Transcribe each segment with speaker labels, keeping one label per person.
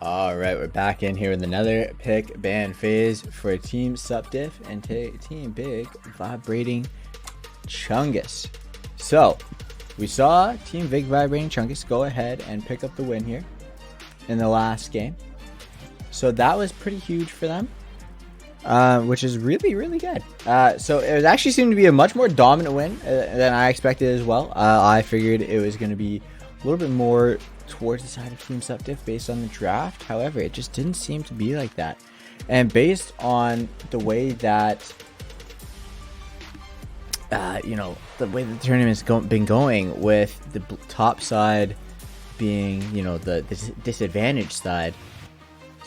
Speaker 1: All right, we're back in here with another pick ban phase for Team Supp Diff and Team Big Vibrating Chungus. So, we saw Team Big Vibrating Chungus go ahead and pick up the win here in the last game. So that was pretty huge for them, which is really, really good. So it actually seemed to be a much more dominant win than I expected as well. I figured it was going to be a little bit more towards the side of Team Supp Diff based on the draft. However, it just didn't seem to be like that. And based on the way that, the way the tournament's been going, with the top side being, the disadvantaged side,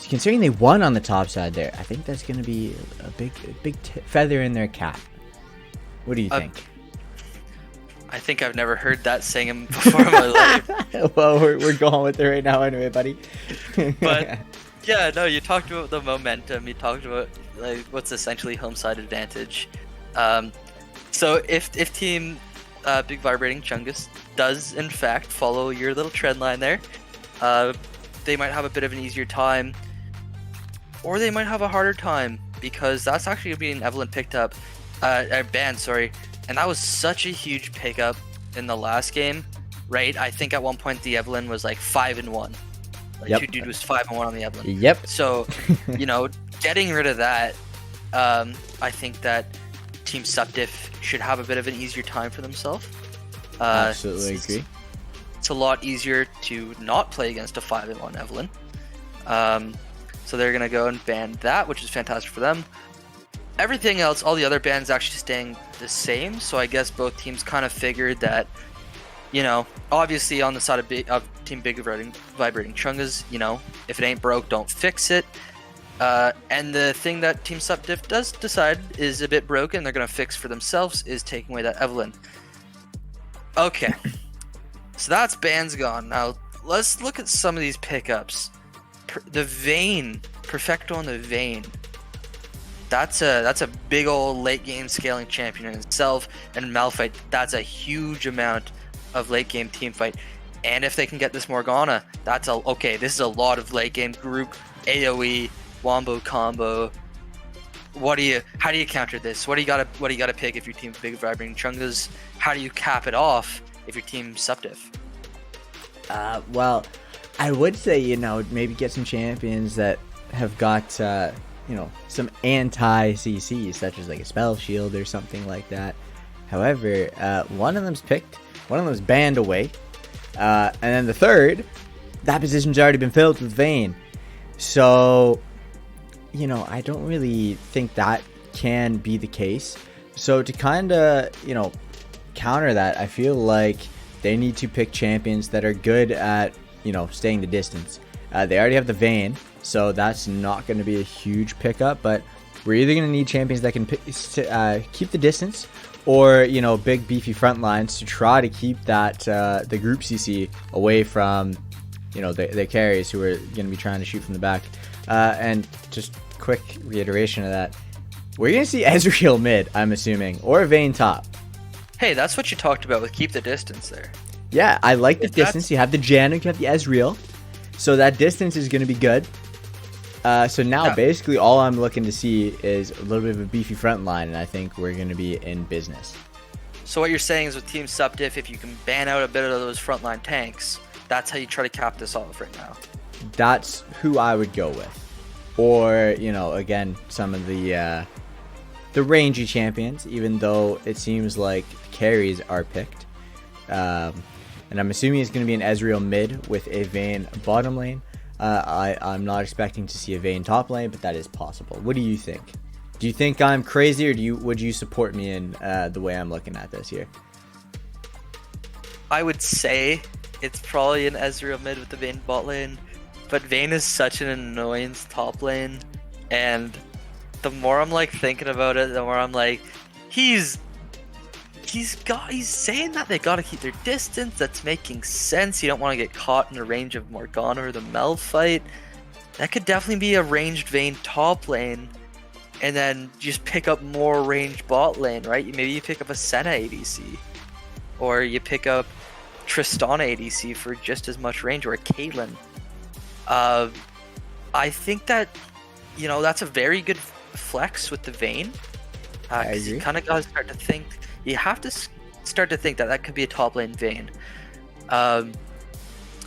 Speaker 1: considering they won on the top side there, I think that's going to be a big feather in their cap. What do you think?
Speaker 2: I think I've never heard that saying before in my life.
Speaker 1: Well, we're going with it right now anyway, buddy.
Speaker 2: But yeah, no, you talked about the momentum. You talked about like what's essentially home side advantage. So if Team Big Vibrating Chungus does in fact follow your little trend line there, they might have a bit of an easier time, or they might have a harder time, because that's actually being Evelyn picked up, banned, sorry. And that was such a huge pickup in the last game, right? I think at one point the Evelyn was like 5-1. Like
Speaker 1: Yep.
Speaker 2: Two Dude was 5-1 on the Evelyn.
Speaker 1: Yep.
Speaker 2: So, getting rid of that, I think that Team Supp Diff should have a bit of an easier time for themselves.
Speaker 1: Absolutely agree.
Speaker 2: It's a lot easier to not play against a 5-1 Evelyn. So they're gonna go and ban that, which is fantastic for them. Everything else, all the other bans actually staying the same, so I guess both teams kind of figured that, obviously on the side of Team Big Vibrating Chungus, if it ain't broke, don't fix it. And the thing that Team Supp Diff does decide is a bit broken, they're going to fix for themselves, is taking away that Evelyn. Okay, so that's bans gone. Now, let's look at some of these pickups. The Vayne, Perfecto on the Vayne. That's a big old late game scaling champion in itself, and Malphite, that's a huge amount of late game team fight. And if they can get this Morgana, this is a lot of late game group AoE wombo combo. How do you counter this? What do you gotta pick if your team Big Vibrating Chungus? How do you cap it off if your team Supp Diff?
Speaker 1: Well, I would say, maybe get some champions that have got some anti-CC, such as like a spell shield or something like that. However, one of them's picked, one of them's banned away, and then the third, that position's already been filled with Vayne. So, I don't really think that can be the case. So to kind of, counter that, I feel like they need to pick champions that are good at, staying the distance. They already have the Vayne, so that's not going to be a huge pickup, but we're either going to need champions that can keep the distance, or, big beefy front lines to try to keep that the group CC away from, the carries who are going to be trying to shoot from the back. And just quick reiteration of that, we're going to see Ezreal mid, I'm assuming, or Vayne top.
Speaker 2: Hey, that's what you talked about with keep the distance there.
Speaker 1: Yeah, I like the distance. You have the Januk, you have the Ezreal, so that distance is going to be good. So now basically all I'm looking to see is a little bit of a beefy front line, and I think we're going to be in business.
Speaker 2: So what you're saying is with Team Supp Diff, if you can ban out a bit of those frontline tanks, that's how you try to cap this off right now.
Speaker 1: That's who I would go with. Or, again, some of the rangy champions, even though it seems like carries are picked. And I'm assuming it's going to be an Ezreal mid with a Vayne bottom lane. I'm not expecting to see a Vayne top lane, but that is possible. What do you think? Do you think I'm crazy, or would you support me in the way I'm looking at this here?
Speaker 2: I would say it's probably an Ezreal mid with the Vayne bot lane, but Vayne is such an annoyance top lane, and the more I'm like thinking about it, the more I'm like, he's saying that they gotta keep their distance. That's making sense. You don't want to get caught in the range of Morgana or the Malphite. That could definitely be a ranged Vayne top lane, and then just pick up more ranged bot lane, right? Maybe you pick up a Senna ADC, or you pick up Tristana ADC for just as much range, or a Caitlyn. I think that, that's a very good flex with the Vayne.
Speaker 1: I
Speaker 2: Because you
Speaker 1: agree.
Speaker 2: kind of got to start to think, you have to start to think that could be a top lane Vayne. Um,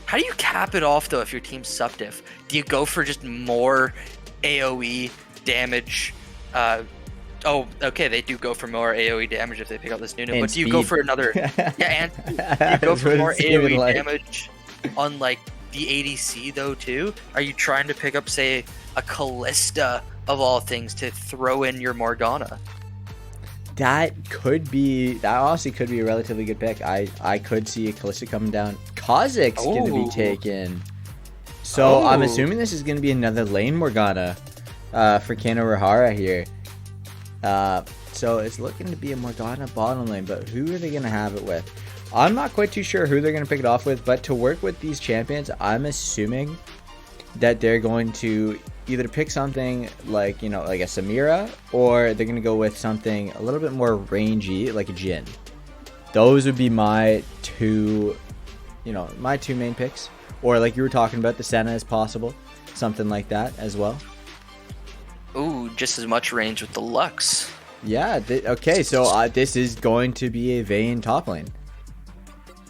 Speaker 2: how do you cap it off though if your team's Supp Diff? Do you go for just more AoE damage? Oh, okay, they do go for more AoE damage if they pick up this new.
Speaker 1: And
Speaker 2: But do you go
Speaker 1: speed.
Speaker 2: for another? Yeah, and do you go
Speaker 1: That's
Speaker 2: for
Speaker 1: what
Speaker 2: more
Speaker 1: it's seeming
Speaker 2: AoE
Speaker 1: like.
Speaker 2: damage on like the ADC though too? Are you trying to pick up, say, a Callista of all things to throw in your Morgana?
Speaker 1: That honestly could be a relatively good pick. I could see a Kalista coming down. Kha'Zix's going to be
Speaker 2: Oh.
Speaker 1: taken. So I'm
Speaker 2: Oh.
Speaker 1: assuming this is going to be another lane Morgana for Kano Rahara here. So it's looking to be a Morgana bottom lane, but who are they going to have it with? I'm not quite too sure who they're going to pick it off with, but to work with these champions, I'm assuming that they're going to either pick something like, like a Samira, or they're going to go with something a little bit more rangy, like a Jhin. Those would be my two main picks. Or like you were talking about, the Senna is possible. Something like that as well.
Speaker 2: Ooh, just as much range with the Lux.
Speaker 1: Yeah, okay, so this is going to be a Vayne top lane.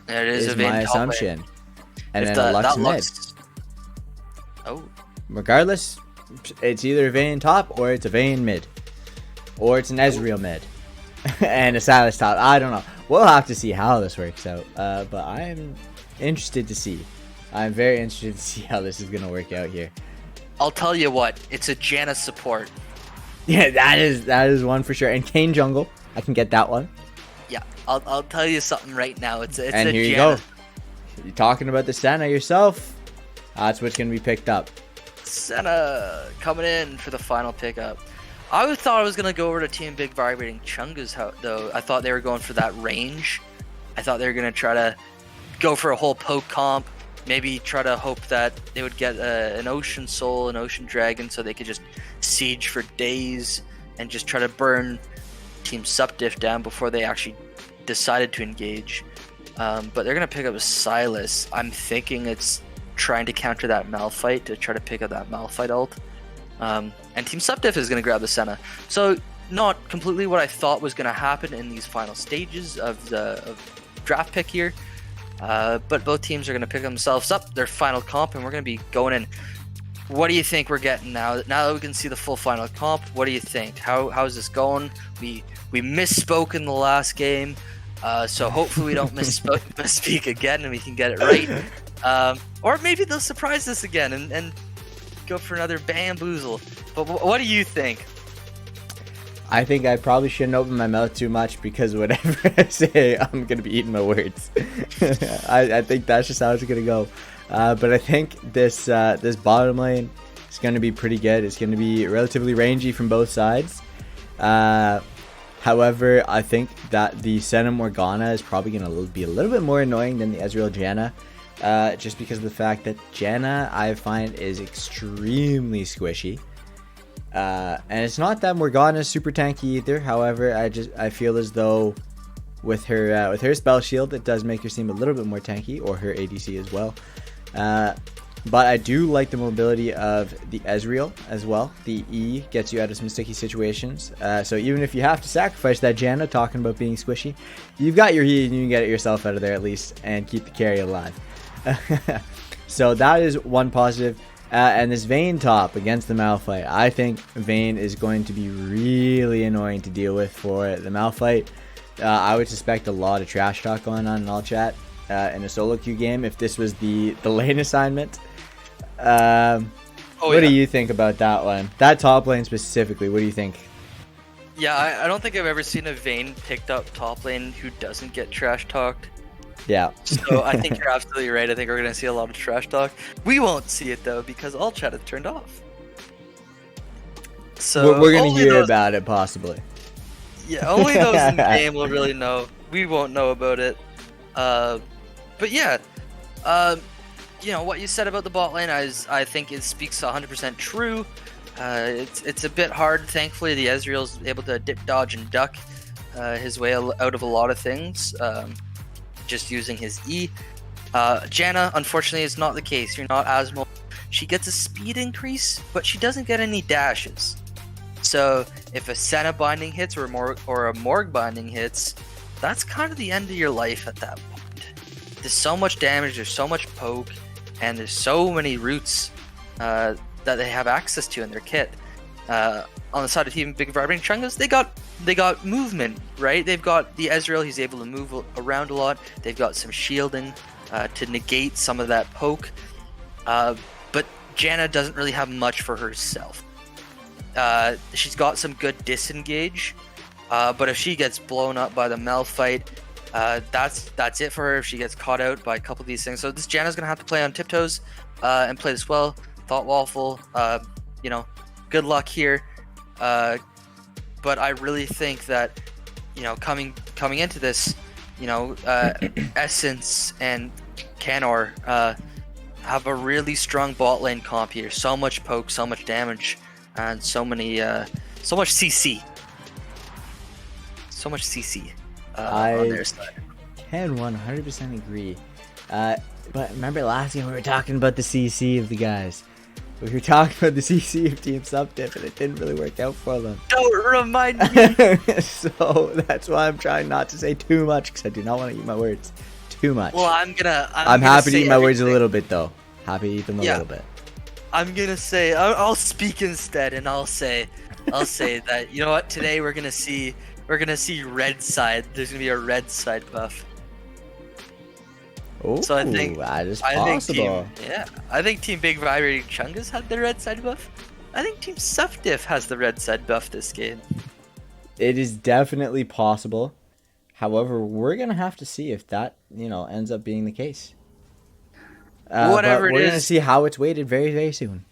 Speaker 2: It is a
Speaker 1: Is
Speaker 2: Vayne
Speaker 1: my
Speaker 2: top lane.
Speaker 1: assumption. And
Speaker 2: If
Speaker 1: then a Lux
Speaker 2: that
Speaker 1: mid.
Speaker 2: Lux... Oh,
Speaker 1: Regardless, it's either a Vayne top or it's a Vayne mid. Or it's an Ezreal mid. And a Silas top. I don't know. We'll have to see how this works out. But I'm interested to see. I'm very interested to see how this is going to work out here.
Speaker 2: I'll tell you what, it's a Janna support.
Speaker 1: Yeah, that is one for sure. And Kane jungle, I can get that one.
Speaker 2: Yeah, I'll tell you something right now. It's
Speaker 1: And
Speaker 2: a
Speaker 1: here you
Speaker 2: Janna.
Speaker 1: go. You're talking about the Senna yourself. That's what's going to be picked up.
Speaker 2: Senna coming in for the final pickup. I thought I was gonna go over to Team Big Vibrating Chungus though. I thought they were going for that range. I thought they were gonna try to go for a whole poke comp. Maybe try to hope that they would get an Ocean Soul, an Ocean Dragon, so they could just siege for days and just try to burn Team Supp Diff down before they actually decided to engage. But they're gonna pick up a Silas. I'm thinking it's trying to counter that Malphite to try to pick up that Malphite ult. And Team Supp Diff is going to grab the Senna. So not completely what I thought was going to happen in these final stages of draft pick here. But both teams are going to pick themselves up, their final comp, and we're going to be going in. What do you think we're getting now? Now that we can see the full final comp, what do you think? How's this going? We misspoke in the last game, so hopefully we don't misspeak again and we can get it right. Or maybe they'll surprise us again and go for another bamboozle. But what do you think?
Speaker 1: I think I probably shouldn't open my mouth too much, because whatever I say, I'm going to be eating my words. I think that's just how it's going to go. But I think this bottom lane is going to be pretty good. It's going to be relatively rangy from both sides. However, I think that the Senna Morgana is probably going to be a little bit more annoying than the Ezreal Janna. Just because of the fact that Janna, I find, is extremely squishy. And it's not that Morgana is super tanky either. However, I feel as though with her spell shield, it does make her seem a little bit more tanky, or her ADC as well. But I do like the mobility of the Ezreal as well. The E gets you out of some sticky situations. So even if you have to sacrifice that Janna, talking about being squishy, you've got your E and you can get it yourself out of there at least and keep the carry alive. So that is one positive. And this Vayne top against the Malphite, I think Vayne is going to be really annoying to deal with for the Malphite. I would suspect a lot of trash talk going on in all chat in a solo queue game if this was the lane assignment. What do you think about that one? That top lane specifically, what do you think?
Speaker 2: Yeah, I don't think I've ever seen a Vayne picked up top lane who doesn't get trash talked.
Speaker 1: Yeah.
Speaker 2: So I think you're absolutely right. I think we're going to see a lot of trash talk. We won't see it though because all chat is turned off. So
Speaker 1: we're going to hear about it possibly.
Speaker 2: Yeah, only those in the game will really know. We won't know about it. But yeah, what you said about the bot lane, I think it speaks 100% true. It's a bit hard. Thankfully, the Ezreal's able to dip, dodge, and duck his way out of a lot of things, just using his E. Janna, unfortunately, is not the case. You're not as mobile. she gets a speed increase, but she doesn't get any dashes. So if a Senna binding hits or a Morg binding hits, that's kind of the end of your life at that point. There's so much damage, there's so much poke, and there's so many routes that they have access to in their kit. On the side of Team Big Vibrating Chungus, they got movement, right? They've got the Ezreal, he's able to move around a lot. They've got some shielding to negate some of that poke. But Janna doesn't really have much for herself. She's got some good disengage, but if she gets blown up by the Mel fight, that's it for her if she gets caught out by a couple of these things. So this Janna's going to have to play on tiptoes and play this well. Thought Waffle, good luck here. But I really think that, coming into this, Essence and Canor have a really strong bot lane comp here. So much poke, so much damage, and so much CC. So much CC on their side.
Speaker 1: Can 100% agree. But remember last game we were talking about the CC of the guys. We were talking about the CC of Team Supp Diff, and it didn't really work out for them.
Speaker 2: Don't remind me.
Speaker 1: So that's why I'm trying not to say too much, because I do not want to eat my words too much.
Speaker 2: Well, I'm
Speaker 1: happy to eat my words a little bit, though. Happy to eat them a little bit.
Speaker 2: I'm gonna say I'll speak instead, and I'll say that you know what, today we're gonna see red side. There's gonna be a red side buff.
Speaker 1: Oh,
Speaker 2: so I think
Speaker 1: that is possible.
Speaker 2: I think Team Big Vibrating Chungus had the red side buff. I think Team Supp Diff has the red side buff this game.
Speaker 1: It is definitely possible. However, we're gonna have to see if that ends up being the case.
Speaker 2: Whatever it is,
Speaker 1: we're gonna see how it's weighted very, very soon.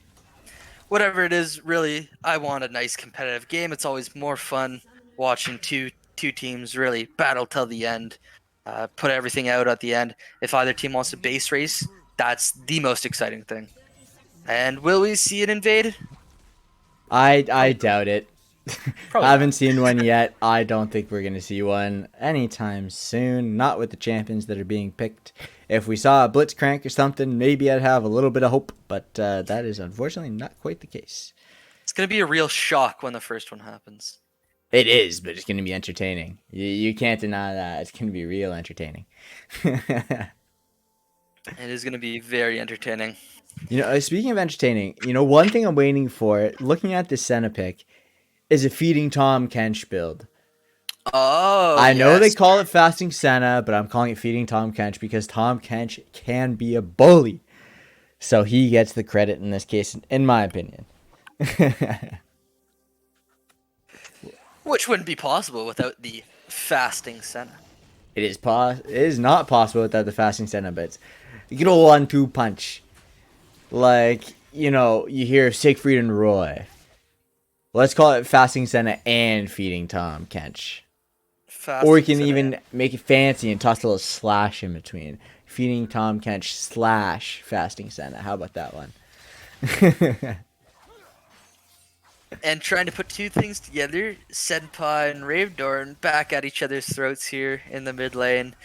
Speaker 2: Whatever it is, really, I want a nice competitive game. It's always more fun watching two teams really battle till the end. Put everything out at the end. If either team wants to base race, that's the most exciting thing. And will we see it invade?
Speaker 1: I doubt it.
Speaker 2: Probably
Speaker 1: I haven't
Speaker 2: not.
Speaker 1: seen one yet. I don't think we're going to see one anytime soon. Not with the champions that are being picked. If we saw a Blitzcrank or something, maybe I'd have a little bit of hope. But that is unfortunately not quite the case.
Speaker 2: It's going to be a real shock when the first one happens.
Speaker 1: It is, but it's going to be entertaining. You can't deny that. It's going to be real entertaining.
Speaker 2: It is going to be very entertaining.
Speaker 1: Speaking of entertaining, one thing I'm waiting for, looking at this Senna pick, is a feeding Tom Kench build.
Speaker 2: Oh,
Speaker 1: I know they call it fasting Senna, but I'm calling it feeding Tom Kench because Tom Kench can be a bully. So he gets the credit in this case, in my opinion.
Speaker 2: Which wouldn't be possible without the fasting Senna.
Speaker 1: It is not possible without the fasting Senna, but it's a good old 1-2 punch. Like, you hear Siegfried and Roy. Let's call it fasting Senna and feeding Tom Kench. Or we can even make it fancy and toss a little slash in between. Feeding Tom Kench / fasting Senna. How about that one?
Speaker 2: And trying to put two things together, Senpai and Ravedorn back at each other's throats here in the mid lane,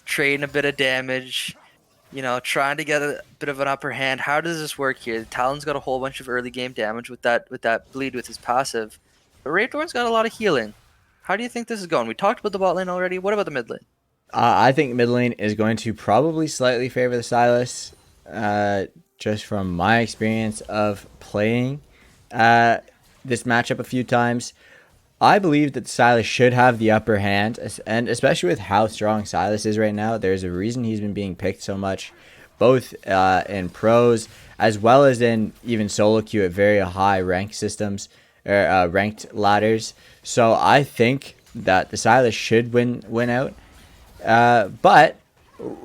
Speaker 2: trading a bit of damage, trying to get a bit of an upper hand. How does this work here? Talon's got a whole bunch of early game damage with that bleed with his passive, but Ravedorn's got a lot of healing. How do you think this is going? We talked about the bot lane already. What about the mid lane?
Speaker 1: I think mid lane is going to probably slightly favor the Sylas, just from my experience of playing this matchup a few times. I believe that Sylas should have the upper hand, and especially with how strong Sylas is right now, there's a reason he's been being picked so much, both in pros as well as in even solo queue at very high rank systems or ranked ladders. So I think that the Sylas should win out, but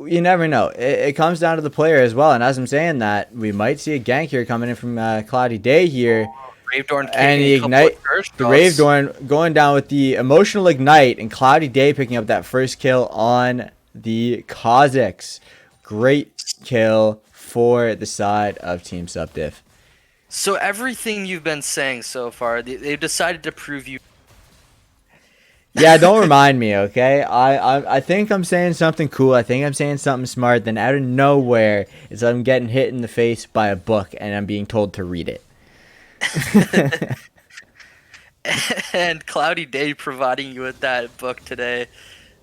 Speaker 1: you never know. It comes down to the player as well. And as I'm saying that, we might see a gank here coming in from Cloudy Day here.
Speaker 2: Ravedorn
Speaker 1: And the ignite, the Ravedorn going down with the emotional ignite, and Cloudy Day picking up that first kill on the Kazakhs. Great kill for the side of Team Supp Diff.
Speaker 2: So everything you've been saying so far, they've decided to prove you.
Speaker 1: Yeah, don't remind me, okay? I think I'm saying something cool. I think I'm saying something smart. Then out of nowhere, it's I'm getting hit in the face by a book, and I'm being told to read it.
Speaker 2: And Cloudy Day providing you with that book today.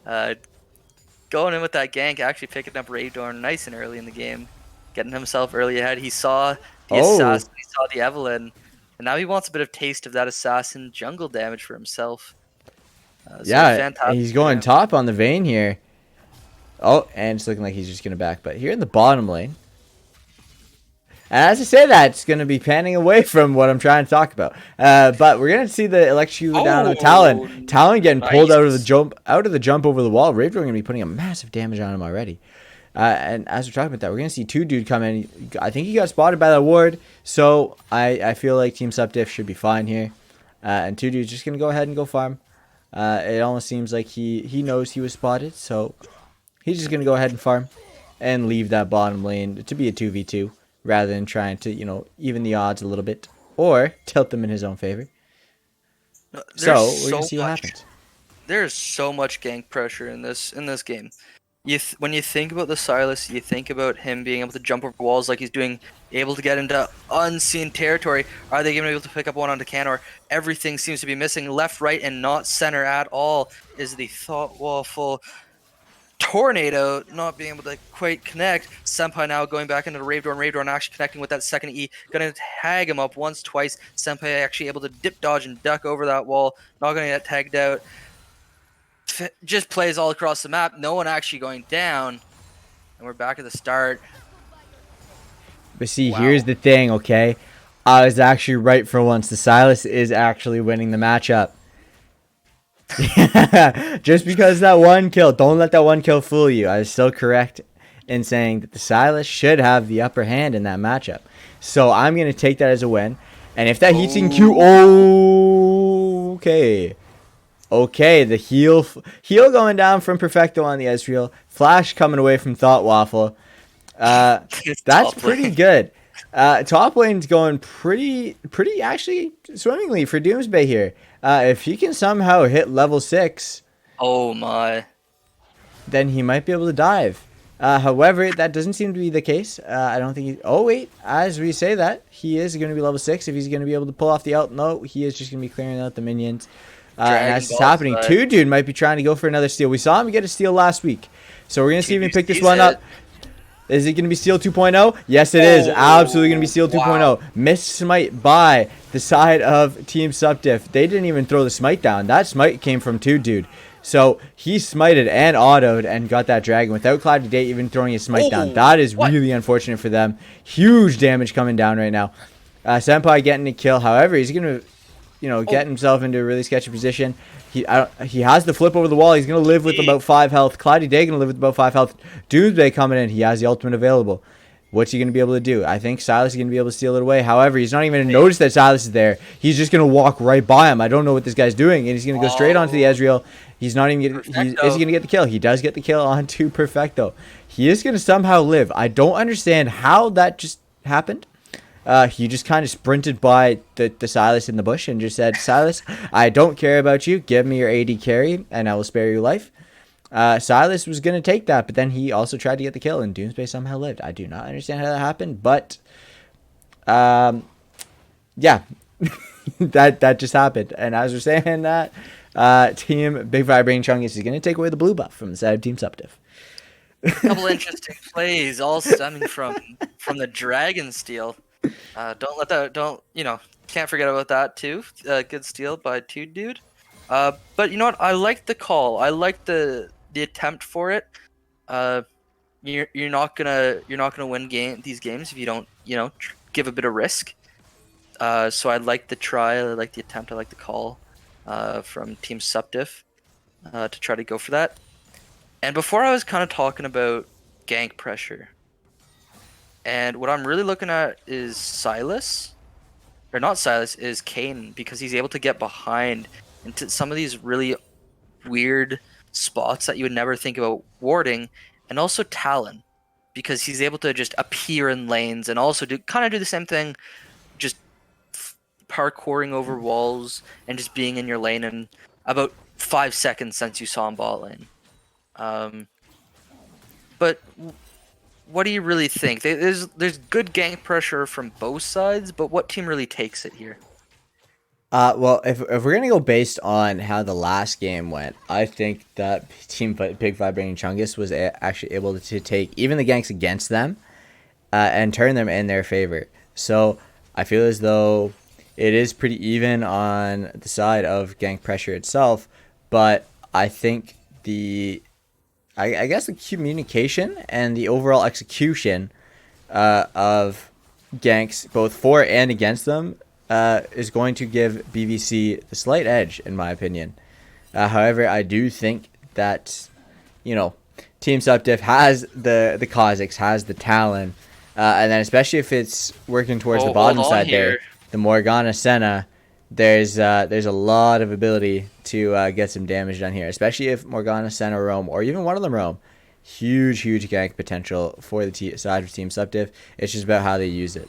Speaker 2: Uh, Going in with that gank, actually picking up Raydorn nice and early in the game, getting himself early ahead. He saw the
Speaker 1: Oh,
Speaker 2: assassin, he saw the Evelyn, and now he wants a bit of taste of that assassin jungle damage for himself. So
Speaker 1: yeah,
Speaker 2: fantastic
Speaker 1: he's
Speaker 2: for
Speaker 1: going
Speaker 2: him.
Speaker 1: top on the vein here. Oh, and it's looking like he's just gonna back. But here in the bottom lane, and as I say that, it's going to be panning away from what I'm trying to talk about. But we're going to see the electrocute down on the Talon.
Speaker 2: Oh,
Speaker 1: Talon getting pulled
Speaker 2: nice.
Speaker 1: out of the jump over the wall. Raver going to be putting a massive damage on him already. And as we're talking about that, we're going to see two dude come in. I think he got spotted by that ward. So I feel like Team Supp Diff should be fine here. And two dude's just going to go ahead and go farm. It almost seems like he knows he was spotted. So he's just going to go ahead and farm and leave that bottom lane to be a 2v2 rather than trying to, even the odds a little bit or tilt them in his own favor.
Speaker 2: There's
Speaker 1: So we're going
Speaker 2: so
Speaker 1: to see what
Speaker 2: much.
Speaker 1: happens.
Speaker 2: There's so much gank pressure in this game. When you think about the Silas, you think about him being able to jump over walls like he's doing, able to get into unseen territory. Are they going to be able to pick up one on the can, or everything seems to be missing left, right, and not center at all? Is the thought waffle tornado not being able to quite connect? Senpai now going back into the Ravedorn actually connecting with that second E, gonna tag him up once, twice. Senpai actually able to dip, dodge, and duck over that wall, not gonna get tagged out. Just plays all across the map, no one actually going down, and we're back at the start.
Speaker 1: But see,
Speaker 2: Wow.
Speaker 1: here's the thing, okay? I was actually right for once. The Silas is actually winning the matchup. Just because that one kill, don't let that one kill fool you. I was still correct in saying that the Silas should have the upper hand in that matchup. So I'm going to take that as a win. And if that heatsink Q, okay. Okay, the heal going down from Perfecto on the Ezreal. Flash coming away from Thought Waffle. That's pretty good. Top lane's going pretty actually swimmingly for Doomsday here. If he can somehow hit level 6,
Speaker 2: Oh my.
Speaker 1: then he might be able to dive. However, that doesn't seem to be the case. I don't think he... Oh, wait. As we say that, he is going to be level 6. If he's going to be able to pull off the ult, no, he is just going to be clearing out the minions. And as it's happening, two dude might be trying to go for another steal. We saw him get a steal last week. So we're going to see if he can pick this one up. Is it going to be Steel 2.0? Yes, it is. Absolutely going to be Steel 2.0. Missed smite by the side of Team Supp Diff. They didn't even throw the smite down. That smite came from two dude. So he smited and autoed and got that dragon without Cloudy Day even throwing his smite down. That is really unfortunate for them. Huge damage coming down right now. Senpai getting a kill. However, he's going to get himself into a really sketchy position. He has the flip over the wall. He's going to live with about 5 health. Cloudy Day going to live with about 5 health. Doomsday coming in. He has the ultimate available. What's he going to be able to do? I think Silas is going to be able to steal it away. However, he's not even going to notice that Silas is there. He's just going to walk right by him. I don't know what this guy's doing. And he's going to go straight onto the Ezreal. He's not even is he going to get the kill? He does get the kill onto Perfecto. He is going to somehow live. I don't understand how that just happened. He just kind of sprinted by the Silas in the bush and just said, Silas, I don't care about you. Give me your AD carry, and I will spare your life. Silas was going to take that, but then he also tried to get the kill, and Doomsday somehow lived. I do not understand how that happened, but yeah, that just happened. And as we're saying that, Team Big Vibrating Chungus is going to take away the blue buff from the side of Team Supp Diff.
Speaker 2: Couple interesting plays, all stemming from the Dragon Steal. Can't forget about that too. Good steal by two dude. But you know what? I like the call. I like the attempt for it. You're not gonna win these games if you don't give a bit of risk. So I like the try. I like the attempt. I like the call from Team Supp Diff to try to go for that. And before I was kind of talking about gank pressure. And what I'm really looking at is Silas. Or not Silas, is Kane. Because he's able to get behind into some of these really weird spots that you would never think about warding. And also Talon. Because he's able to just appear in lanes and also do the same thing. Just parkouring over walls and just being in your lane and about 5 seconds since you saw him bot lane. But what do you really think? There's good gank pressure from both sides, but what team really takes it here?
Speaker 1: Well, if we're gonna go based on how the last game went, I think that Big Vibrating Chungus was actually able to take even the ganks against them, and turn them in their favor. So I feel as though it is pretty even on the side of gank pressure itself, but I think I guess the communication and the overall execution of ganks, both for and against them, is going to give BVC the slight edge, in my opinion. However, I do think that, Team Supp Diff has the Kha'Zix, has the Talon, and then especially if it's working towards the bottom side there, the Morgana Senna, there's a lot of ability to get some damage done here, especially if Morgana, Senna roam, or even one of them roam. Huge gank potential for the side of Team Supp Diff. It's just about how they use it.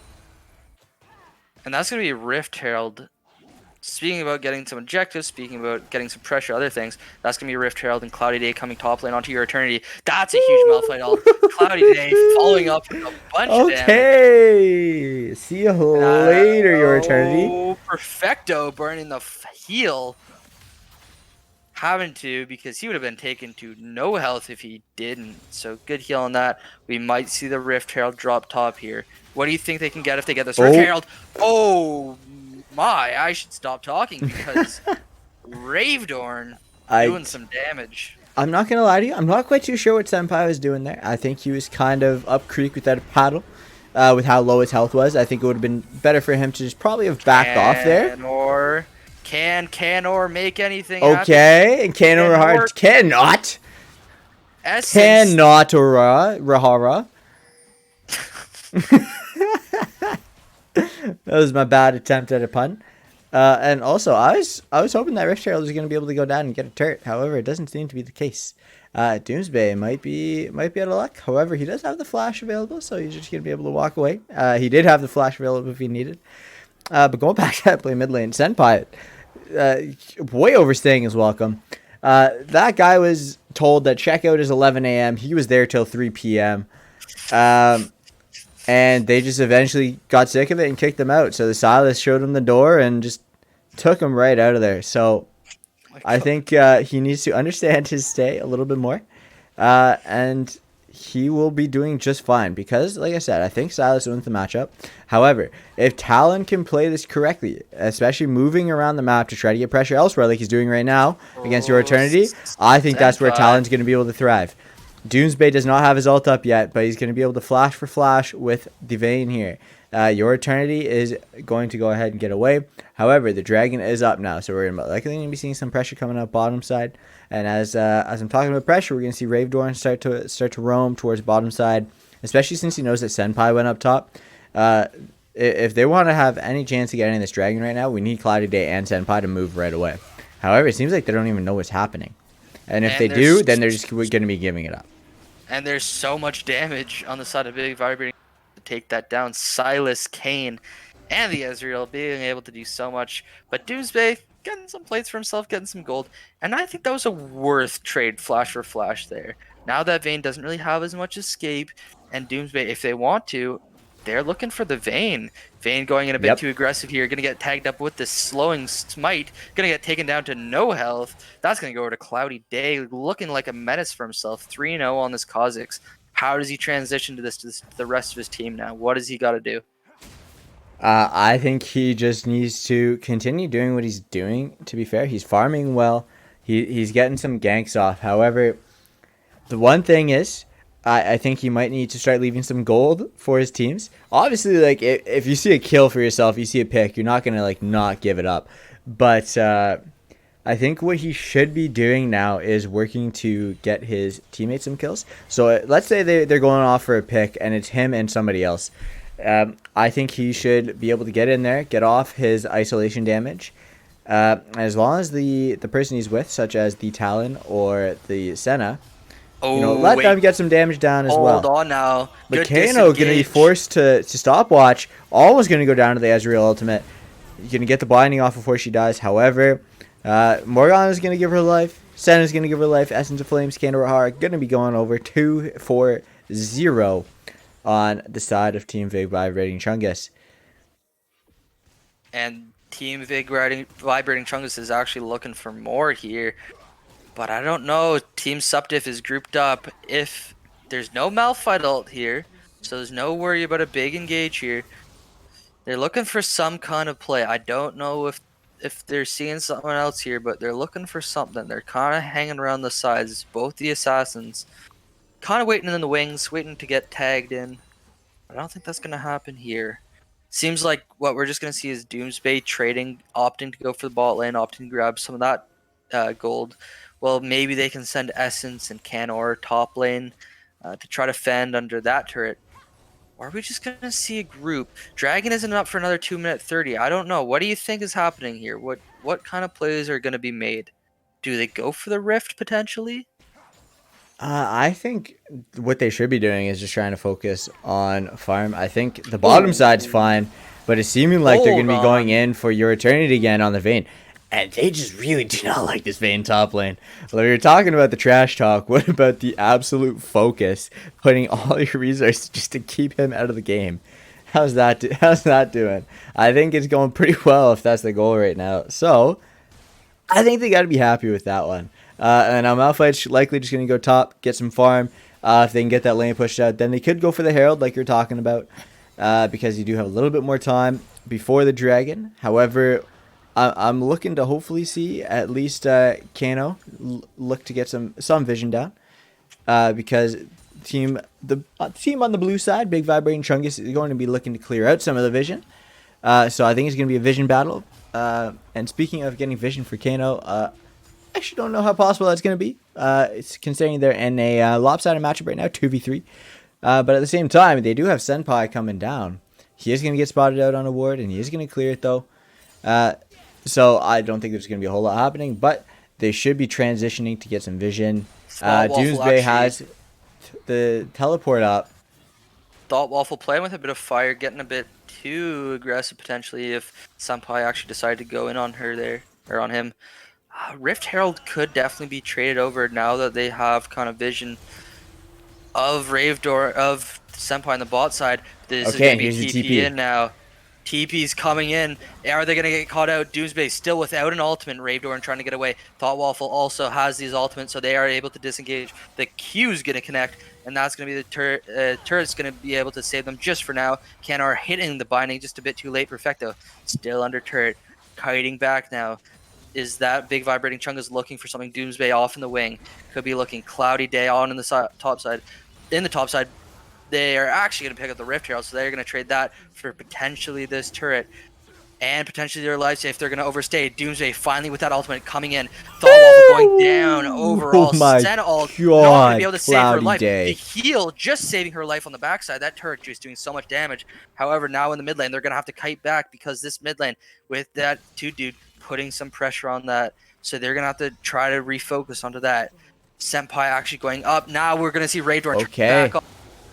Speaker 2: And that's going to be Rift Herald. Speaking about getting some objectives, speaking about getting some pressure, other things, that's going to be Rift Herald and Cloudy Day coming top lane onto your Eternity. That's a huge Malphite ult. Cloudy Day following up with a bunch of damage.
Speaker 1: Okay! See you later, your Eternity.
Speaker 2: Oh, Perfecto burning the heal. Having to, because he would have been taken to no health if he didn't. So good heal on that. We might see the Rift Herald drop top here. What do you think they can get if they get this Rift Herald? Oh my, I should stop talking because Ravedorn doing some damage.
Speaker 1: I'm not going to lie to you. I'm not quite too sure what Senpai was doing there. I think he was kind of up creek without a paddle with how low his health was. I think it would have been better for him to just probably have backed off there.
Speaker 2: Can or make anything
Speaker 1: okay,
Speaker 2: happen?
Speaker 1: And can or hard cannot.
Speaker 2: Essence.
Speaker 1: Cannot or Rahara. That was my bad attempt at a pun. And also, I was hoping that Rift Herald was going to be able to go down and get a turret. However, it doesn't seem to be the case. Doomsday might be out of luck. However, he does have the flash available, so he's just going to be able to walk away. He did have the flash available if he needed. But going back to that play mid lane, Senpai, way overstaying his welcome. That guy was told that checkout is 11 a.m. He was there till 3 p.m. And they just eventually got sick of it and kicked him out. So the Silas showed him the door and just took him right out of there. So I think he needs to understand his stay a little bit more. And he will be doing just fine because, like I said, I think Silas wins the matchup. However, if Talon can play this correctly, especially moving around the map to try to get pressure elsewhere like he's doing right now against your Eternity, I think that's where Talon's going to be able to thrive. Doomsday does not have his ult up yet, but he's going to be able to flash for flash with the Vayne here. Your Eternity is going to go ahead and get away. However, the Dragon is up now, so we're likely going to be seeing some pressure coming up bottom side. And as I'm talking about pressure, we're going to see Ravedorn start to roam towards bottom side, especially since he knows that Senpai went up top. If they want to have any chance of getting this Dragon right now, we need Cloudy Day and Senpai to move right away. However, it seems like they don't even know what's happening. And if they do, then they're just going to be giving it up.
Speaker 2: And there's so much damage on the side of Big Vibrating to take that down. Silas, Kane, and the Ezreal being able to do so much. But Doomsday getting some plates for himself, getting some gold. And I think that was a worth trade flash for flash there. Now that Vayne doesn't really have as much escape, and Doomsday, if they want to, they're looking for the Vayne. Vayne going in a bit too aggressive here. Going to get tagged up with this slowing smite. Going to get taken down to no health. That's going to go over to Cloudy Day, looking like a menace for himself. 3-0 on this Kha'Zix. How does he transition to the rest of his team now? What does he got to do?
Speaker 1: I think he just needs to continue doing what he's doing. To be fair, he's farming well. He's getting some ganks off. However, the one thing is, I think he might need to start leaving some gold for his teams. Obviously, like if you see a kill for yourself, you see a pick, you're not gonna like not give it up. But I think what he should be doing now is working to get his teammates some kills. So let's say they're going off for a pick and it's him and somebody else. I think he should be able to get in there, get off his isolation damage. As long as the person he's with, such as the Talon or the Senna, let them get some damage down as well.
Speaker 2: Hold on now.
Speaker 1: But Kano going to be forced to stopwatch. Almost going to go down to the Ezreal ultimate. You're going to get the binding off before she dies. However, Morgana's going to give her life. Senna's going to give her life. Essence of Flames, Kandahar going to be going over 2-4-0 on the side of Team Vibrating Chungus.
Speaker 2: And Team Vibrating Chungus is actually looking for more here. But I don't know. Team Supp Diff is grouped up. If there's no Malphite ult here, so there's no worry about a big engage here. They're looking for some kind of play. I don't know if they're seeing something else here, but they're looking for something. They're kind of hanging around the sides. Both the assassins kind of waiting in the wings, waiting to get tagged in. I don't think that's going to happen here. Seems like what we're just going to see is Doomsday trading, opting to go for the bot lane, opting to grab some of that gold. Well, maybe they can send Essence and Canor top lane to try to fend under that turret. Or are we just going to see a group? Dragon isn't up for another 2-minute 30. I don't know. What do you think is happening here? What kind of plays are going to be made? Do they go for the Rift potentially?
Speaker 1: I think what they should be doing is just trying to focus on farm. I think the bottom side's fine, but it's seeming like they're going to be going in for your Eternity again on the Vayne. And they just really do not like this Vayne top lane. Well, you're talking about the trash talk. What about the absolute focus? Putting all your resources just to keep him out of the game. How's that doing? I think it's going pretty well if that's the goal right now. So, I think they got to be happy with that one. And now Malphite's likely just going to go top, get some farm. If they can get that lane pushed out, then they could go for the Herald like you're talking about. Because you do have a little bit more time before the Dragon. However, I'm looking to hopefully see at least Kano look to get some vision down, because the team on the blue side, Big Vibrating Chungus, is going to be looking to clear out some of the vision. So I think it's going to be a vision battle. And speaking of getting vision for Kano, I actually don't know how possible that's going to be. It's considering they're in a lopsided matchup right now, 2v3. But at the same time, they do have Senpai coming down. He is going to get spotted out on a ward, and he is going to clear it though. So I don't think there's going to be a whole lot happening, but they should be transitioning to get some vision. Doomsday has the teleport up.
Speaker 2: Thought Waffle playing with a bit of fire, getting a bit too aggressive potentially if Senpai actually decided to go in on her there, or on him. Rift Herald could definitely be traded over now that they have kind of vision of Ravedoor, of Senpai on the bot side. This is going to be TP in now. TP's coming in. Are they going to get caught out? Doomsday still without an ultimate. Ravedoor trying to get away. Thought Waffle also has these ultimates, so they are able to disengage. The Q's going to connect, and that's going to be the turret. Turret's going to be able to save them just for now. Canor hitting the binding just a bit too late. Perfecto still under turret. Kiting back now. Is that Big Vibrating Chungus looking for something? Doomsday off in the wing. Could be looking Cloudy Day on in the top side. In the top side, they are actually going to pick up the Rift Herald, so they're going to trade that for potentially this turret and potentially their life save. They're going to overstay. Doomsday finally with that ultimate coming in. Thought Waffle going down overall. Senna ult not going to be able to save her life. The heal just saving her life on the backside. That turret just doing so much damage. However, now in the mid lane, they're going to have to kite back because this mid lane with that 2-dude putting some pressure on that. So they're going to have to try to refocus onto that. Senpai actually going up. Now we're going to see Ravedoor back up.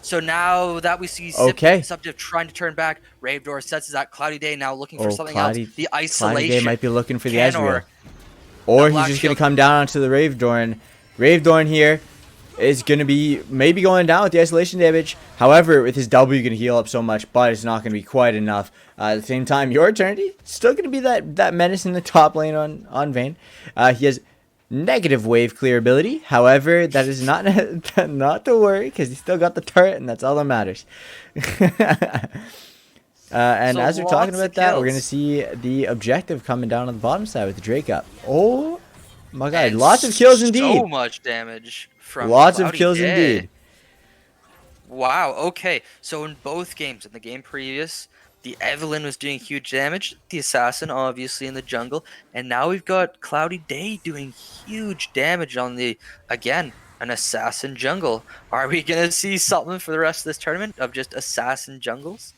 Speaker 2: So now that we see Supp Diff trying to turn back, Ravedoor sets that Cloudy Day now looking for something else. The isolation. Cloudy
Speaker 1: Day might be looking for the Ezreal. Or he's just going to come down onto the Ravedoor. Ravedoor here is going to be maybe going down with the isolation damage. However, with his W, you can heal up so much, but it's not going to be quite enough. At the same time, your Eternity still going to be that menace in the top lane on Vayne. He has negative wave clear ability. However, that is not to worry because he's still got the turret, and that's all that matters. And so as we're talking about that, we're going to see the objective coming down on the bottom side with the Drake up. Oh my god, and lots of kills indeed.
Speaker 2: So much damage from
Speaker 1: lots of kills indeed.
Speaker 2: Wow, okay. So in both games, in the game previous, the Evelynn was doing huge damage, the Assassin obviously in the jungle, and now we've got Cloudy Day doing huge damage on the, again, an Assassin jungle. Are we going to see something for the rest of this tournament of just Assassin jungles?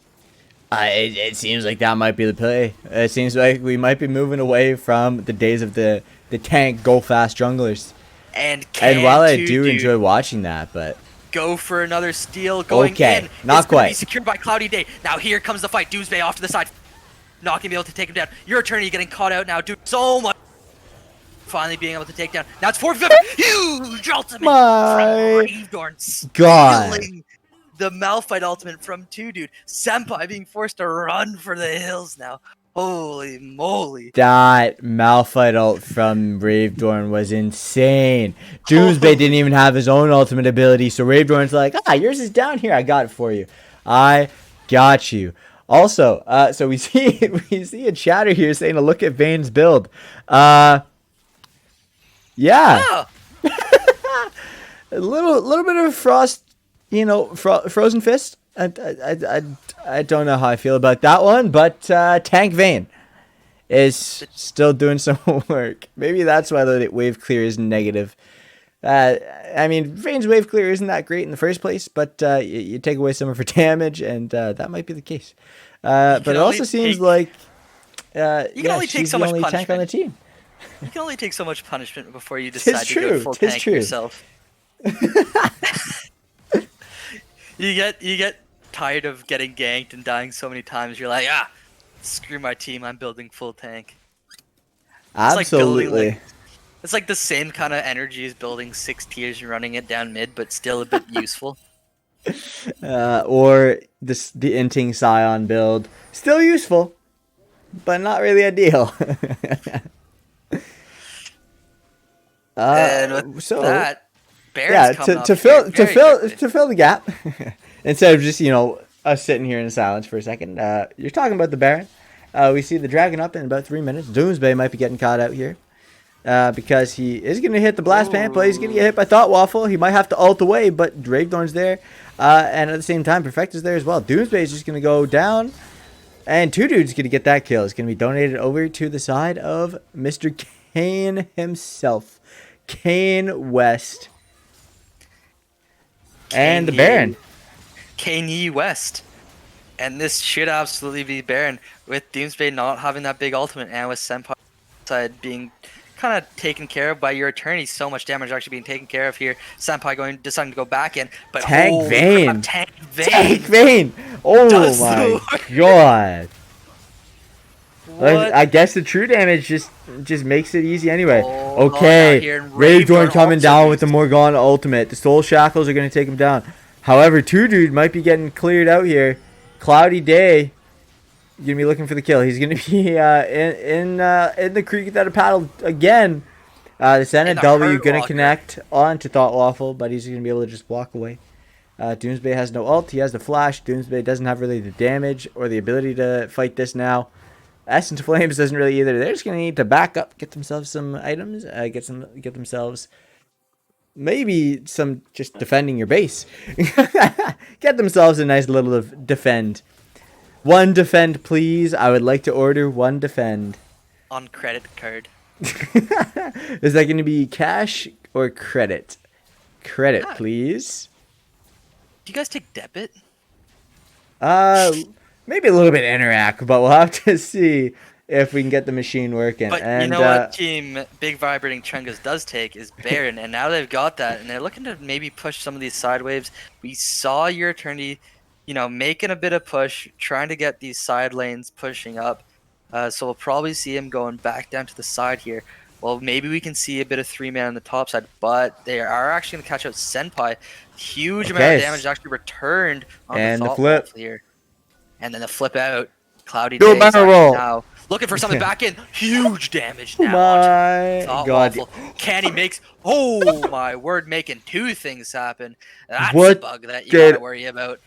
Speaker 1: It seems like that might be the play. It seems like we might be moving away from the days of the tank go fast junglers.
Speaker 2: And
Speaker 1: while I do enjoy watching that, but
Speaker 2: go for another steal going in.
Speaker 1: Not
Speaker 2: it's
Speaker 1: quite.
Speaker 2: Be secured by Cloudy Day. Now here comes the fight. Doomsday off to the side. Not gonna be able to take him down. Your Eternity getting caught out now. Dude, so much. finally being able to take down. Now it's 450. Huge ultimate from Ravedorn.
Speaker 1: God.
Speaker 2: Stealing the Malphite ultimate from 2Dude. Senpai being forced to run for the hills now. Holy moly.
Speaker 1: That Malphite ult from Ravedorn was insane. Doomsday didn't even have his own ultimate ability, so Ravedorn's like, yours is down here. I got it for you. I got you. Also, so we see a chatter here saying to look at Vane's build. Yeah.
Speaker 2: Ah.
Speaker 1: A little bit of frost, frozen fist. I don't know how I feel about that one, but Tank Vane is still doing some work. Maybe that's why the wave clear is negative. I mean, Vane's wave clear isn't that great in the first place, but you take away some of her damage, and that might be the case. But it also seems like
Speaker 2: you can only take
Speaker 1: she's
Speaker 2: so
Speaker 1: the
Speaker 2: much
Speaker 1: only
Speaker 2: punishment.
Speaker 1: tank on the team.
Speaker 2: You can only take so much punishment before you decide to go full tank yourself. You get tired of getting ganked and dying so many times. You're like, screw my team. I'm building full tank.
Speaker 1: Absolutely.
Speaker 2: It's like the same kind of energy as building 6 tiers and running it down mid, but still a bit useful.
Speaker 1: Or the Inting Scion build, still useful, but not really ideal.
Speaker 2: And with that,
Speaker 1: yeah, to fill the gap, instead of just us sitting here in silence for a second, you're talking about the Baron. We see the dragon up in about 3 minutes. Doomsday might be getting caught out here. Because he is going to hit the blast pan, but he's going to get hit by Thought Waffle. He might have to ult away, but Ravedorn's there. And at the same time, Perfecta's there as well. Doomsday is just going to go down. And 2Dude's going to get that kill. It's going to be donated over to the side of Mr. Kane himself. Kane West. And the Baron.
Speaker 2: Kane Yi West. And this should absolutely be Baron. With Doomsday not having that big ultimate and with Senpai side being kind of taken care of by your attorney. So much damage actually being taken care of here. Senpai deciding to go back in, but
Speaker 1: Tank Vane.
Speaker 2: Tank
Speaker 1: Vane. Oh my god. I guess the true damage just makes it easy anyway. Okay, Ravedorn coming down with the Morgana ultimate. The Soul Shackles are going to take him down. However, 2Dude might be getting cleared out here. Cloudy Day. You're going to be looking for the kill. He's going to be in the creek without a paddle again. The Senate W going to connect onto Thought Waffle, but he's going to be able to just walk away. Doomsday has no ult. He has the flash. Doomsday doesn't have really the damage or the ability to fight this now. Essence Flames doesn't really either. They're just going to need to back up, get themselves some items, get themselves maybe some just defending your base. Get themselves a nice little defend. One defend, please. I would like to order one defend.
Speaker 2: On credit card.
Speaker 1: Is that going to be cash or credit? Credit, please.
Speaker 2: Do you guys take debit?
Speaker 1: Maybe a little bit interact, but we'll have to see if we can get the machine working.
Speaker 2: But
Speaker 1: and,
Speaker 2: you know what team Big Vibrating Chungus does take is Baron, and now they've got that, and they're looking to maybe push some of these side waves. We saw your attorney, making a bit of push, trying to get these side lanes pushing up. So we'll probably see him going back down to the side here. Well, maybe we can see a bit of 3-man on the top side, but they are actually going to catch out Senpai. Huge amount of damage actually returned on the flip here. And then the flip out. Cloudy Days now looking for something back in. Huge damage now.
Speaker 1: My God.
Speaker 2: Can he makes... Oh, my word. Making 2 things happen. That's a bug that you got to worry about.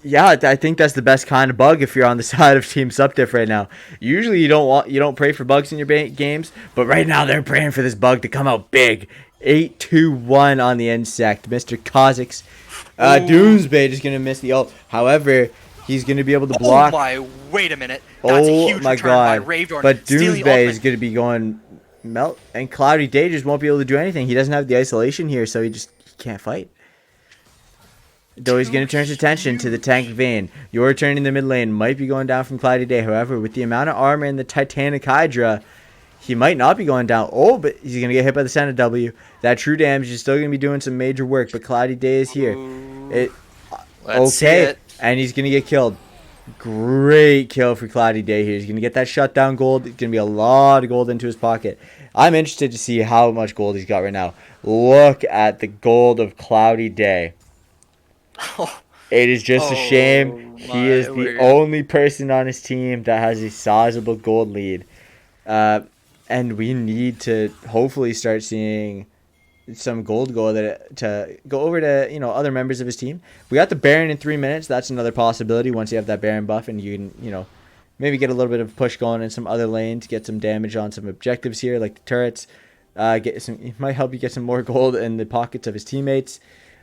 Speaker 1: Yeah, I think that's the best kind of bug if you're on the side of Team Supp Diff right now. Usually you don't pray for bugs in your games, but right now they're praying for this bug to come out big. 8-2-1 on the insect. Mr. Kha'Zix. Doomsday is going to miss the ult. However, he's going to be able to block.
Speaker 2: Oh my, wait a minute. That's a huge return by Ravedorn.
Speaker 1: But Doomsday is going to be going melt, and Cloudy Day just won't be able to do anything. He doesn't have the isolation here, so he can't fight. Though he's going to turn his attention to the Tank Vane. Your turn in the mid lane might be going down from Cloudy Day. However, with the amount of armor in the Titanic Hydra, he might not be going down. Oh, but he's going to get hit by the Senate W. That true damage is still going to be doing some major work, but Cloudy Day is here.
Speaker 2: Let's see it.
Speaker 1: And he's going to get killed. Great kill for Cloudy Day here. He's going to get that shutdown gold. It's going to be a lot of gold into his pocket. I'm interested to see how much gold he's got right now. Look at the gold of Cloudy Day. It is just a shame
Speaker 2: Oh
Speaker 1: he
Speaker 2: my
Speaker 1: is the
Speaker 2: word.
Speaker 1: only person on his team that has a sizable gold lead. And we need to hopefully start seeing some gold to go over to other members of his team. We got the Baron in 3 minutes. That's another possibility once you have that Baron buff and you can maybe get a little bit of push going in some other lanes, get some damage on some objectives here like the turrets. It might help you get some more gold in the pockets of his teammates.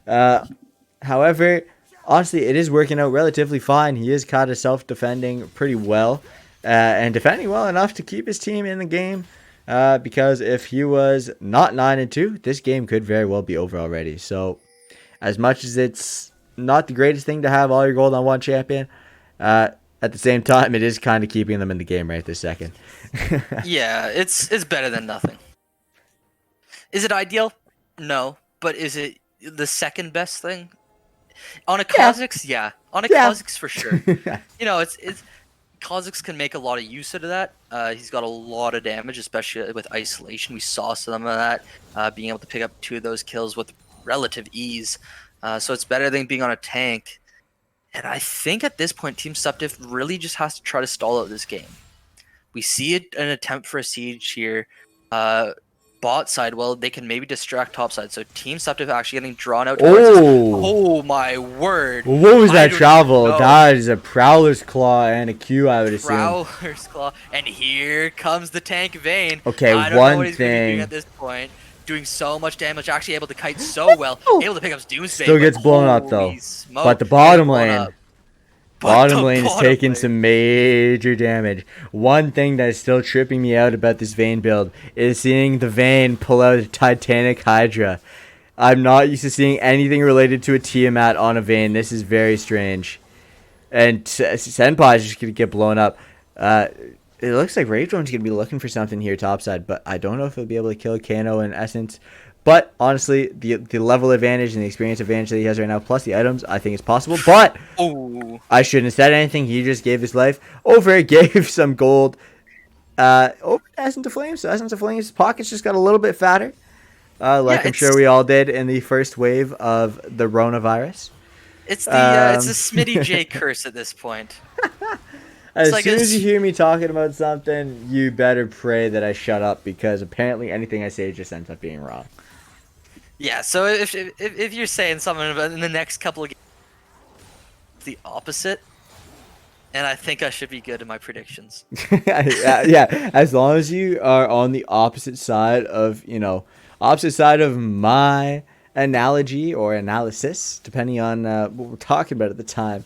Speaker 1: However, honestly, it is working out relatively fine. He is kind of self-defending pretty well and defending well enough to keep his team in the game. Because if he was not 9-2, this game could very well be over already. So, as much as it's not the greatest thing to have all your gold on one champion, at the same time, it is kind of keeping them in the game right this second.
Speaker 2: Yeah, it's better than nothing. Is it ideal? No, but is it the second best thing? On a
Speaker 1: Yeah.
Speaker 2: Kha'Zix, yeah. On a
Speaker 1: Yeah.
Speaker 2: Kha'Zix for sure. It's Kha'Zix can make a lot of use out of that. He's got a lot of damage, especially with isolation. We saw some of that, being able to pick up 2 of those kills with relative ease. So it's better than being on a tank. And I think at this point, Team Supp Diff really just has to try to stall out this game. We see an attempt for a siege here. Bot side, well, they can maybe distract top side. So Team Supp Diff actually getting drawn out towards us. Oh my word.
Speaker 1: Well, what was that travel?
Speaker 2: know.
Speaker 1: That is a Prowler's Claw and a Q, I would assume.
Speaker 2: Prowler's Claw. And here comes the tank Vayne.
Speaker 1: Okay,
Speaker 2: I don't know
Speaker 1: one
Speaker 2: what he's going to be doing
Speaker 1: thing.
Speaker 2: at this point. Doing so much damage, actually able to kite so well. Able to pick up Doomsday.
Speaker 1: Still
Speaker 2: but
Speaker 1: gets blown up, though.
Speaker 2: holy smoke,
Speaker 1: But the
Speaker 2: gets
Speaker 1: bottom
Speaker 2: blown
Speaker 1: lane.
Speaker 2: up.
Speaker 1: Bottom lane is taking
Speaker 2: lane.
Speaker 1: some major damage. One thing that is still tripping me out about this Vayne build is seeing the Vayne pull out a Titanic Hydra. I'm not used to seeing anything related to a Tiamat on a Vayne. This is very strange. And Senpai is just going to get blown up. It looks like Rage Drone's going to be looking for something here topside, but I don't know if he'll be able to kill Kano in Essence. But honestly, the level advantage and the experience advantage that he has right now, plus the items, I think it's possible. But I shouldn't have said anything. He just gave his life over, gave some gold over to Essence of Flames. So Essence of Flames' pockets just got a little bit fatter, like I'm sure we all did in the first wave of the Rona-virus.
Speaker 2: It's the Smitty J curse at this point.
Speaker 1: As soon as you hear me talking about something, you better pray that I shut up because apparently anything I say just ends up being wrong.
Speaker 2: Yeah, so if you're saying something about in the next couple of games, the opposite, and I think I should be good in my predictions.
Speaker 1: Yeah, as long as you are on the opposite side of my analogy or analysis, depending on what we're talking about at the time,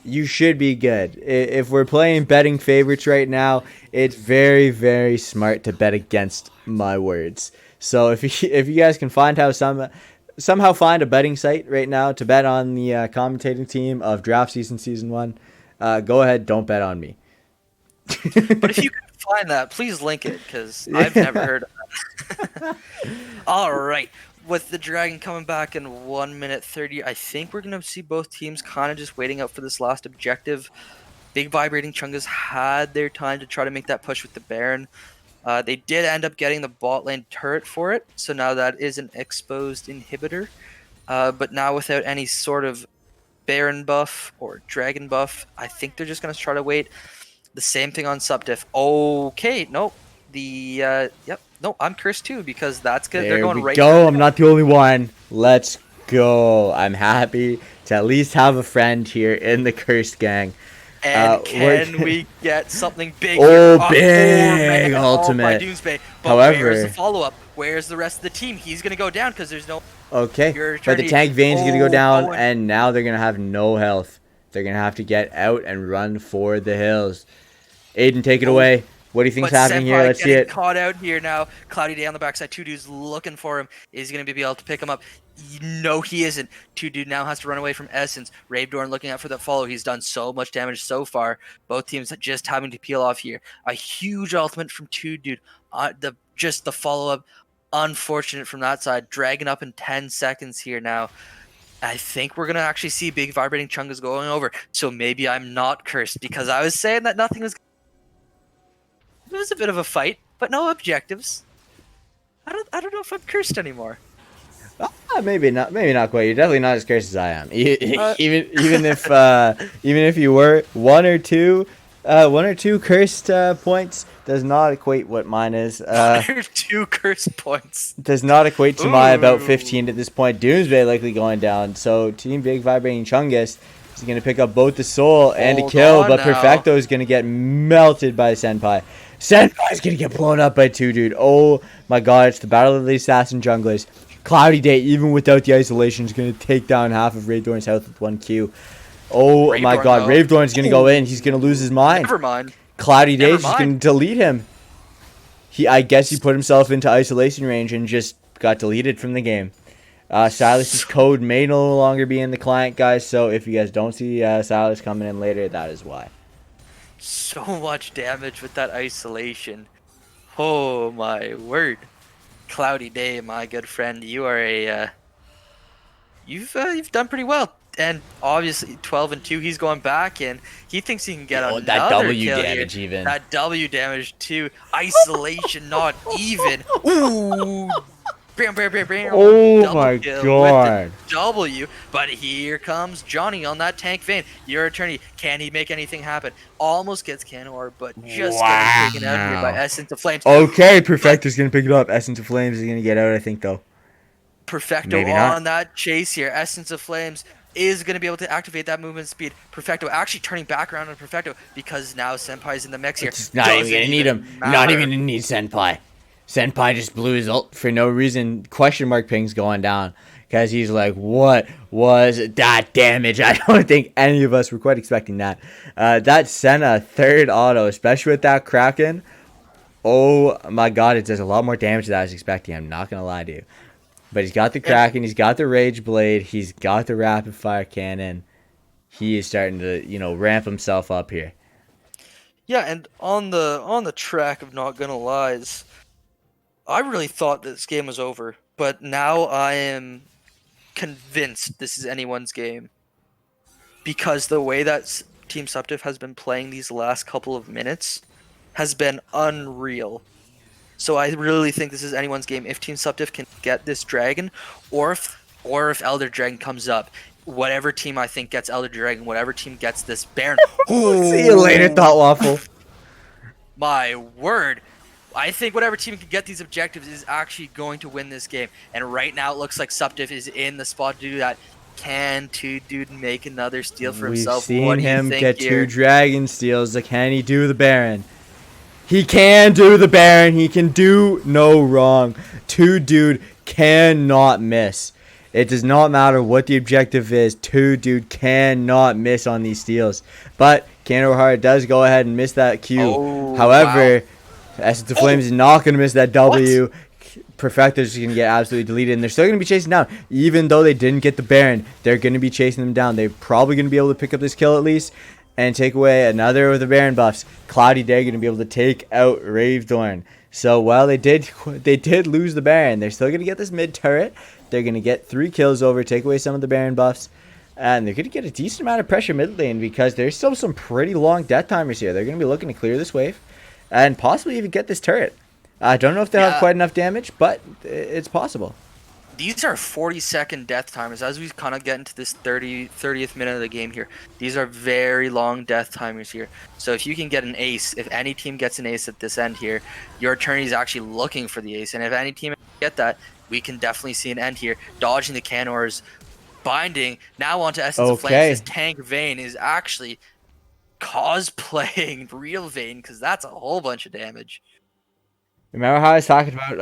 Speaker 1: you should be good. If we're playing betting favorites right now, it's very, very smart to bet against my words. So if you guys can find somehow find a betting site right now to bet on the commentating team of Draft Season 1, go ahead. Don't bet on me.
Speaker 2: But if you can find that, please link it because I've never heard of that. All right. With the Dragon coming back in 1 minute 30, I think we're going to see both teams kind of just waiting out for this last objective. Big Vibrating Chungus had their time to try to make that push with the Baron. They did end up getting the bot lane turret for it, so now that is an exposed inhibitor. But now without any sort of Baron buff or Dragon buff, I think they're just going to try to wait. The same thing on Supp Diff. Okay, nope. Yep. No, I'm cursed too because that's good. They're going right.
Speaker 1: Go. I'm not the only one. Let's go. I'm happy to at least have a friend here in the cursed gang.
Speaker 2: And can we get something big?
Speaker 1: Big ultimate.
Speaker 2: Doomsday. But
Speaker 1: However,
Speaker 2: where's the follow-up? Where's the rest of the team? He's gonna go down because there's no.
Speaker 1: Okay, but the tank Vayne's gonna go down, and now they're gonna have no health. They're gonna have to get out and run for the hills. Aiden, take it away. What do you think's happening here? Let's see it.
Speaker 2: Caught out here now. Cloudy Day on the backside. 2 dudes looking for him. Is he going to be able to pick him up? No, he isn't. 2 dude now has to run away from Essence. Ravdorn looking out for the follow. He's done so much damage so far. Both teams just having to peel off here. A huge ultimate from 2 dude. The follow-up. Unfortunate from that side. Dragging up in 10 seconds here now. I think we're gonna actually see big Vibrating Chungus going over. So maybe I'm not cursed because I was saying that nothing was. It was a bit of a fight, but no objectives. I don't know if I'm cursed anymore.
Speaker 1: Maybe not. Maybe not quite. You're definitely not as cursed as I am.
Speaker 2: Uh,
Speaker 1: Even if you were one or two cursed points does not equate what mine is.
Speaker 2: 2 cursed points.
Speaker 1: Does not equate to my about
Speaker 2: Ooh.
Speaker 1: 15 at this point. Doomsday likely going down. So Team Big Vibrating Chungus is going to pick up both the soul and a
Speaker 2: Hold
Speaker 1: kill,
Speaker 2: on
Speaker 1: but
Speaker 2: now.
Speaker 1: Perfecto is going to get melted by Senpai. Senpai is going to get blown up by 2, dude. Oh my god, it's the Battle of the Assassin Junglers. Cloudy Day, even without the isolation, is going to take down half of Ravedorn's health with 1 Q. Oh my
Speaker 2: Ravedorn,
Speaker 1: god,
Speaker 2: though.
Speaker 1: Ravedorn's going to go in. He's going to lose his mind.
Speaker 2: Never mind.
Speaker 1: Cloudy Day
Speaker 2: Never
Speaker 1: is just
Speaker 2: mind.
Speaker 1: going to delete him. I guess he put himself into isolation range and just got deleted from the game. Silas's code may no longer be in the client, guys. So if you guys don't see Silas coming in later, that is why.
Speaker 2: So much damage with that isolation. Oh my word. Cloudy Day, my good friend. You are you've done pretty well. And obviously 12-2, he's going back and he thinks he can get another
Speaker 1: that W
Speaker 2: kill
Speaker 1: damage
Speaker 2: here.
Speaker 1: even.
Speaker 2: That W damage too. Isolation not even. Ooh. Bam, bam, bam, bam.
Speaker 1: Oh
Speaker 2: Double
Speaker 1: my
Speaker 2: kill
Speaker 1: god.
Speaker 2: with the W, but here comes Johnny on that tank vein. Your attorney, can he make anything happen? Almost gets Canor, but just getting taken out here by Essence of Flames.
Speaker 1: Okay, Perfecto's going to pick it up. Essence of Flames is going to get out, I think, though.
Speaker 2: Perfecto
Speaker 1: Maybe not.
Speaker 2: on that chase here. Essence of Flames is going to be able to activate that movement speed. Perfecto actually turning back around on Perfecto because now Senpai's in the mix here.
Speaker 1: It's not even going to need him. You're not even going to need Senpai. Senpai just blew his ult for no reason. Question mark ping's going down. Because he's like, what was that damage? I don't think any of us were quite expecting that. That Senna third auto, especially with that Kraken. Oh my god, it does a lot more damage than I was expecting. I'm not going to lie to you. But he's got the Kraken, he's got the Rage Blade, he's got the Rapid Fire Cannon. He is starting to, ramp himself up here.
Speaker 2: Yeah, and on the track of not gonna lies, I really thought this game was over, but now I am convinced this is anyone's game. Because the way that Team Supp Diff has been playing these last couple of minutes has been unreal. So I really think this is anyone's game if Team Supp Diff can get this dragon, or if Elder Dragon comes up. Whatever team I think gets Elder Dragon, whatever team gets this Baron.
Speaker 1: See you later, Thought Waffle.
Speaker 2: My word. I think whatever team can get these objectives is actually going to win this game. And right now it looks like Supp Diff is in the spot to do that. Can 2Dude make another steal for himself?
Speaker 1: We've
Speaker 2: What
Speaker 1: seen
Speaker 2: do you
Speaker 1: him
Speaker 2: think
Speaker 1: get
Speaker 2: here?
Speaker 1: 2 dragon steals. Can he do the Baron? He can do the Baron. He can do no wrong. 2Dude cannot miss. It does not matter what the objective is. 2Dude cannot miss on these steals. But Canor does go ahead and miss that Q.
Speaker 2: Oh,
Speaker 1: However,
Speaker 2: wow.
Speaker 1: Essence of Flames is not going to miss that W. Perfecto's going to get absolutely deleted. And they're still going to be chasing down. Even though they didn't get the Baron, they're going to be chasing them down. They're probably going to be able to pick up this kill at least. And take away another of the Baron buffs. Cloudy Day going to be able to take out Ravedorn. So while they did lose the Baron, they're still going to get this mid turret. They're going to get 3 kills over, take away some of the Baron buffs. And they're going to get a decent amount of pressure mid lane because there's still some pretty long death timers here. They're going to be looking to clear this wave and possibly even get this turret. I don't know if they'll have quite enough damage, but it's possible.
Speaker 2: These are 40-second death timers. As we kind of get into this 30th minute of the game here, these are very long death timers here. So if you can get an ace, if any team gets an ace at this end here, your attorney is actually looking for the ace. And if any team get that, we can definitely see an end here. Dodging the Canors, binding, now onto Essence of Flames. This tank Vayne is actually cosplaying real Vayne because that's a whole bunch of damage.
Speaker 1: Remember how I was talking about,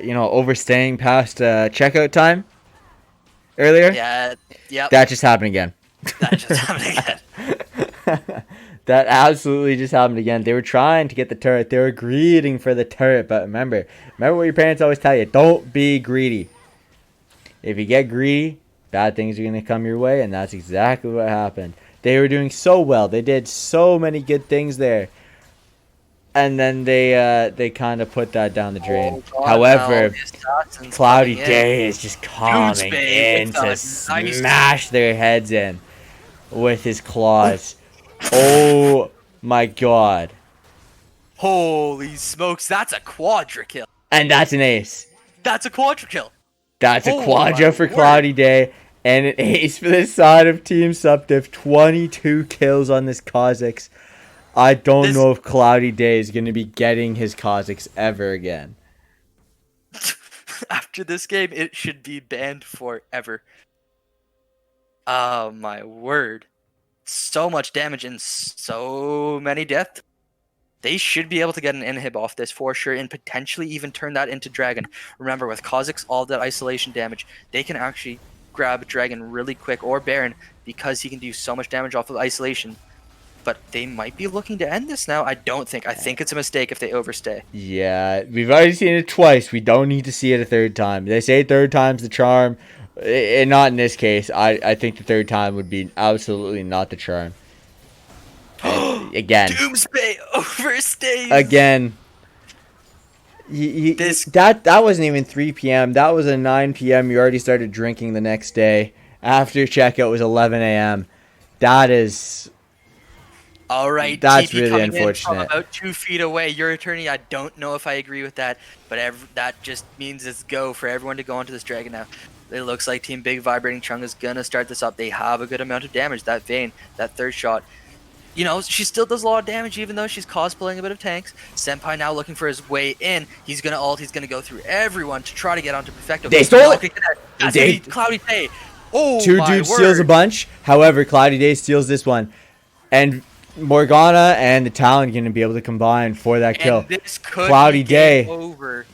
Speaker 1: overstaying past checkout time earlier?
Speaker 2: Yeah, yep.
Speaker 1: That just happened again.
Speaker 2: That just happened again.
Speaker 1: That absolutely just happened again. They were trying to get the turret. They were greeting for the turret. But remember what your parents always tell you. Don't be greedy. If you get greedy, bad things are going to come your way. And that's exactly what happened. They were doing so well. They did so many good things there. and then they kind of put that down the drain.
Speaker 2: Oh, God,
Speaker 1: However,
Speaker 2: now the Assassins
Speaker 1: Cloudy
Speaker 2: coming in.
Speaker 1: Day is just coming
Speaker 2: Doomsday
Speaker 1: in
Speaker 2: with
Speaker 1: to
Speaker 2: a nice-
Speaker 1: smash their heads in with his claws. Oh my god.
Speaker 2: Holy smokes, that's a quadra kill.
Speaker 1: And that's an ace.
Speaker 2: That's a quadra kill.
Speaker 1: That's a
Speaker 2: Oh
Speaker 1: quadra
Speaker 2: my
Speaker 1: for
Speaker 2: word.
Speaker 1: Cloudy Day. And an ace for the side of Team Supp Diff. 22 kills on this Kha'Zix. I don't know if Cloudy Day is going to be getting his Kha'Zix ever again.
Speaker 2: After this game, it should be banned forever. Oh my word. So much damage and so many deaths. They should be able to get an inhib off this for sure and potentially even turn that into Dragon. Remember, with Kha'Zix, all that isolation damage, they can actually grab Dragon really quick, or Baron, because he can do so much damage off of isolation. But they might be looking to end this now. I think it's a mistake if they overstay.
Speaker 1: Yeah, we've already seen it twice. We don't need to see it a third time. They say third time's the charm. And not in this case. I think the third time would be absolutely not the charm. Again.
Speaker 2: Doomsday overstays.
Speaker 1: Again. That wasn't even 3 p.m. That was a 9 p.m. You already started drinking the next day. After checkout was 11 a.m. That is...
Speaker 2: All right,
Speaker 1: that's
Speaker 2: TP
Speaker 1: really
Speaker 2: coming in
Speaker 1: unfortunate.
Speaker 2: from about 2 feet away. Your attorney, I don't know if I agree with that, but that just means it's go for everyone to go onto this Dragon now. It looks like Team Big Vibrating Chungus is going to start this up. They have a good amount of damage. That Vayne, that third shot, you know, she still does a lot of damage even though she's cosplaying a bit of tanks. Senpai now looking for his way in. He's going to ult. He's going to go through everyone to try to get onto Perfecto.
Speaker 1: They stole it!
Speaker 2: That's gonna be Cloudy Day. Oh,
Speaker 1: Two
Speaker 2: my
Speaker 1: dudes
Speaker 2: word.
Speaker 1: steals a bunch. However, Cloudy Day steals this one. And Morgana and the Talon going to be able to combine for that kill.
Speaker 2: And this could
Speaker 1: Cloudy
Speaker 2: be game
Speaker 1: Day.
Speaker 2: over.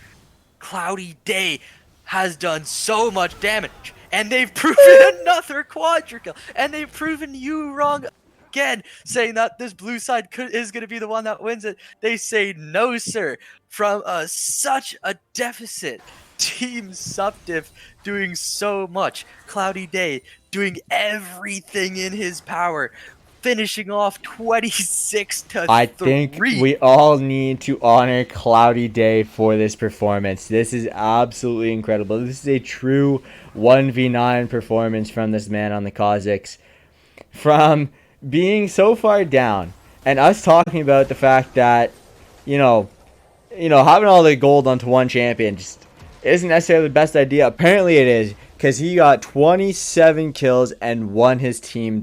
Speaker 2: Cloudy Day has done so much damage. And they've proven another quadra kill. And they've proven you wrong again, saying that this blue side is going to be the one that wins it. They say no, sir. From such a deficit, Team Supp Diff doing so much. Cloudy Day doing everything in his power. Finishing off 26-3.
Speaker 1: I think we all need to honor Cloudy Day for this performance. This is absolutely incredible. This is a true 1v9 performance from this man on the Kha'Zix. From being so far down, and us talking about the fact that, you know, having all the gold onto one champion just isn't necessarily the best idea. Apparently it is, because he got 27 kills and won his team down.